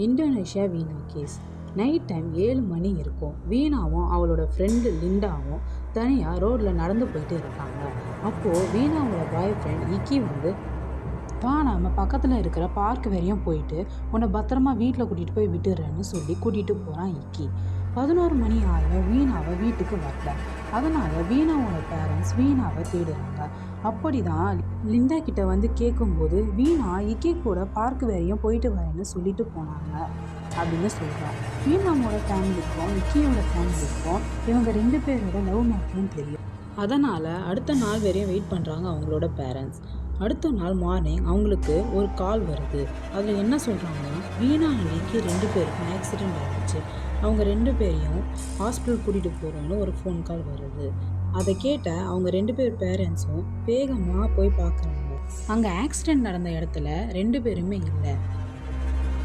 Indonesia வீணா case. Night time 7 மணி இருக்கும். வீணாவும் அவளோட friend லிண்டாவும் தனியாக ரோட்டில் நடந்து போயிட்டு இருக்காங்க. அப்போது வீணாவோட பாய் ஃப்ரெண்ட் இக்கி வந்து நம்ம பக்கத்தில் இருக்கிற பார்க் வரையும் போயிட்டு உன்னை பத்திரமா வீட்டில் கூட்டிகிட்டு போய் விட்டுறேன்னு சொல்லி கூட்டிகிட்டு போகிறான் இக்கி. 11 மணி ஆகியும் வீணாவை வீட்டுக்கு வரல. அதனால் வீணாவோட பேரண்ட்ஸ் வீணாவை தேடுறாங்க. அப்படி தான் லிண்டா கிட்ட வந்து கேட்கும்போது வீணா இக்கி கூட பார்க் வரையும் போயிட்டு வரேன்னு சொல்லிட்டு போனாங்க அப்படின்னு சொல்கிறான். வீணாவோட ஃபேமிலிக்கும் இக்கியோட ஃபேமிலிக்கும் இவங்க 2 பேரோட லவ் மேட்டரும் தெரியும். அதனால் அடுத்த நாள் வரையும் வெயிட் பண்ணுறாங்க அவங்களோட பேரண்ட்ஸ். அடுத்த நாள் மார்னிங் அவங்களுக்கு ஒரு கால் வருது. அதில் என்ன சொல்கிறாங்கன்னா, வீணா அன்னைக்கு 2 பேருக்கும் ஆக்சிடெண்ட் ஆகிடுச்சு, அவங்க 2 பேரையும் ஹாஸ்பிட்டல் கூட்டிகிட்டு போகிறோன்னு ஒரு ஃபோன் கால் வருது. அதை கேட்ட அவங்க 2 பேர் பேரண்ட்ஸும் வேகமாக போய் பார்க்குறாங்க. அங்கே ஆக்சிடெண்ட் நடந்த இடத்துல 2 பேருமே இல்லை.